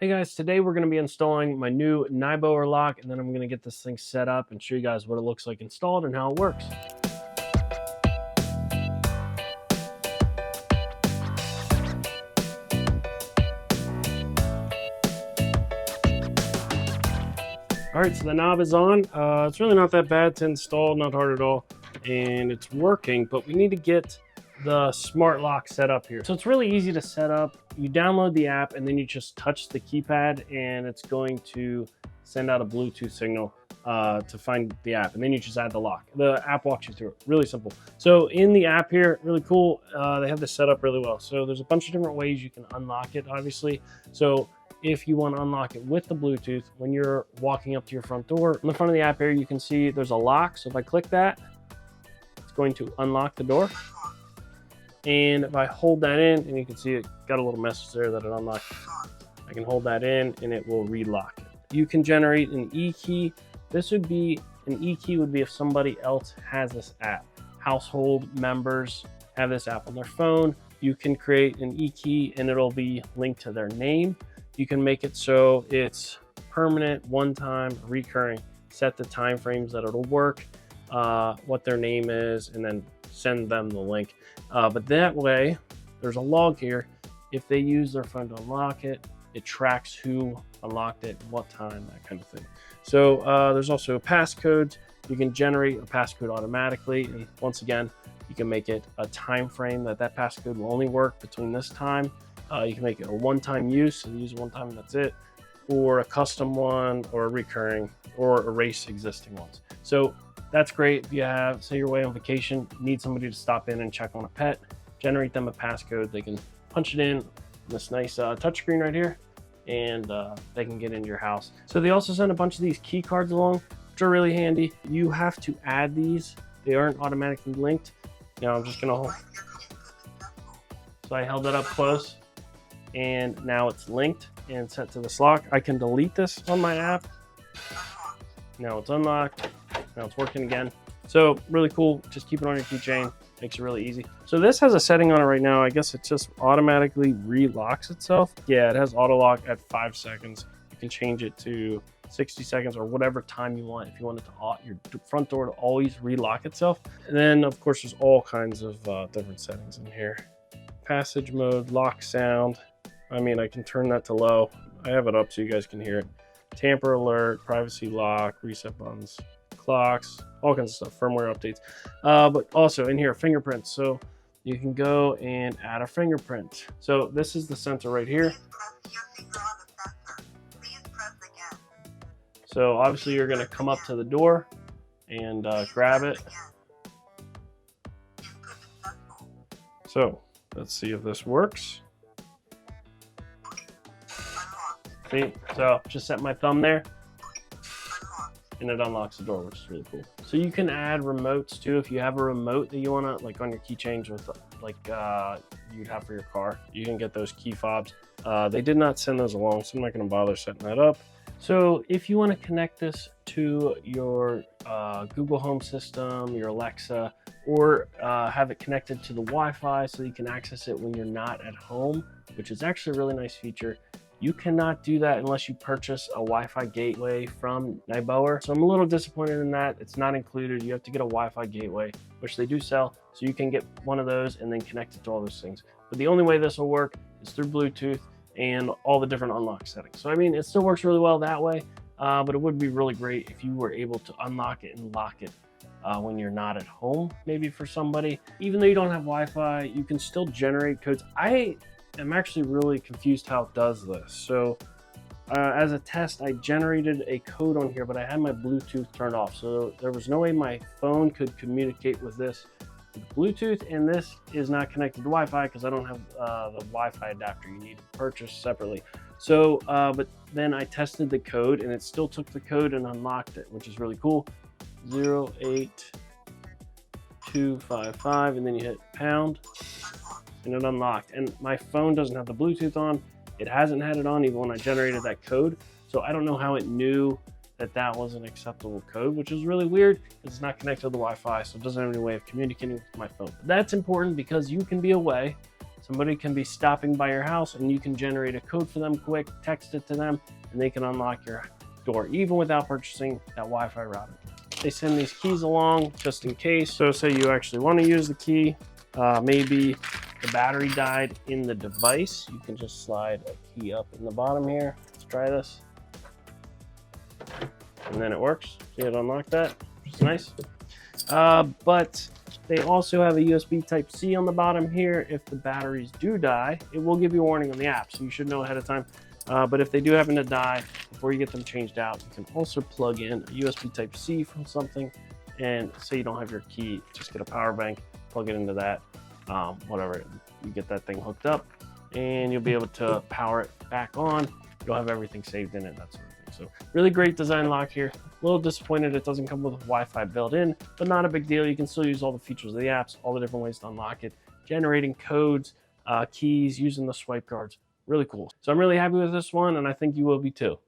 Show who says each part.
Speaker 1: Hey guys, today we're going to be installing my new Nyboer lock, and then I'm going to get this thing set up and show you guys what it looks like installed and how it works. All right, so the knob is on. It's really not that bad to install, not hard at all, and it's working, but we need to get the smart lock set up here. So it's really easy to set up. You download the app and then you just touch the keypad and it's going to send out a Bluetooth signal to find the app, and then you just add the lock. The app walks you through it, really simple. So in the app here, really cool, they have this set up really well. So there's a bunch of different ways you can unlock it, obviously. So if you want to unlock it with the Bluetooth, when you're walking up to your front door, in the front of the app here, you can see there's a lock. So if I click that, it's going to unlock the door. And if I hold that in, and you can see it got a little message there that it unlocked, I can hold that in and it will relock it. You can generate an E-key. This would be, an E-key would be if somebody else has this app. Household members have this app on their phone. You can create an E-key and it'll be linked to their name. You can make it so it's permanent, one-time, recurring. Set the time frames that it'll work, what their name is, and then send them the link. But that way, there's a log here. If they use their phone to unlock it, it tracks who unlocked it, what time, that kind of thing. So there's also passcodes. You can generate a passcode automatically. And once again, you can make it a time frame that passcode will only work between this time. You can make it a one-time use, so you use it one time and that's it, or a custom one, or a recurring, or erase existing ones. So that's great if you have, say you're away on vacation, need somebody to stop in and check on a pet, generate them a passcode. They can punch it in this nice touchscreen right here, and they can get into your house. So they also send a bunch of these key cards along, which are really handy. You have to add these. They aren't automatically linked. Now I'm just gonna hold. So I held it up close, and now it's linked and set to this lock. I can delete this on my app. Now it's unlocked. Now it's working again. So really cool. Just keep it on your keychain. Makes it really easy. So this has a setting on it right now. I guess it just automatically relocks itself. Yeah, it has auto lock at 5 seconds. You can change it to 60 seconds or whatever time you want. If you want it to, your front door to always relock itself. And then of course there's all kinds of different settings in here. Passage mode, lock sound. I mean, I can turn that to low. I have it up so you guys can hear it. Tamper alert, privacy lock, reset buttons, clocks, all kinds of stuff, firmware updates. But also in here, fingerprints. So you can go and add a fingerprint. So this is the sensor right here. So obviously you're gonna come up to the door and grab it. So let's see if this works. See, so just set my thumb there and it unlocks the door, which is really cool. So you can add remotes too. If you have a remote that you want to, like on your keychains with like you'd have for your car, you can get those key fobs. They did not send those along, so I'm not going to bother setting that up. So if you want to connect this to your Google Home system, your Alexa, or have it connected to the Wi-Fi so you can access it when you're not at home, which is actually a really nice feature. You cannot do that unless you purchase a Wi-Fi gateway from Nyboer. So I'm a little disappointed in that. It's not included. You have to get a Wi-Fi gateway, which they do sell. So you can get one of those and then connect it to all those things. But the only way this will work is through Bluetooth and all the different unlock settings. So I mean, it still works really well that way, but it would be really great if you were able to unlock it and lock it when you're not at home, maybe for somebody. Even though you don't have Wi-Fi, you can still generate codes. I'm actually really confused how it does this. So as a test, I generated a code on here, but I had my Bluetooth turned off. So there was no way my phone could communicate with this with Bluetooth, and this is not connected to Wi-Fi because I don't have the Wi-Fi adapter you need to purchase separately. So, but then I tested the code and it still took the code and unlocked it, which is really cool. 08255, and then you hit pound. And it unlocked, and my phone doesn't have the Bluetooth on. It hasn't had it on even when I generated that code. So I don't know how it knew that that was an acceptable code, which is really weird. It's not connected to the Wi-Fi, so it doesn't have any way of communicating with my phone. But that's important because you can be away Somebody can be stopping by your house and you can generate a code for them quick, text it to them, and they can unlock your door even without purchasing that Wi-Fi router. They send these keys along just in case. So say you actually want to use the key, maybe the battery died in the device. You can just slide a key up in the bottom here. Let's try this. And then it works. See, it unlocked that, which is nice. But they also have a USB Type-C on the bottom here. If the batteries do die, it will give you a warning on the app, so you should know ahead of time. But if they do happen to die, before you get them changed out, you can also plug in a USB Type-C from something, and say you don't have your key, just get a power bank, plug it into that, whatever, you get that thing hooked up, and you'll be able to power it back on. You'll have everything saved in it, that sort of thing. So really great design lock here. A little disappointed it doesn't come with Wi-Fi built in, but not a big deal. You can still use all the features of the apps, all the different ways to unlock it, generating codes, keys, using the swipe cards. Really cool. So I'm really happy with this one, and I think you will be too.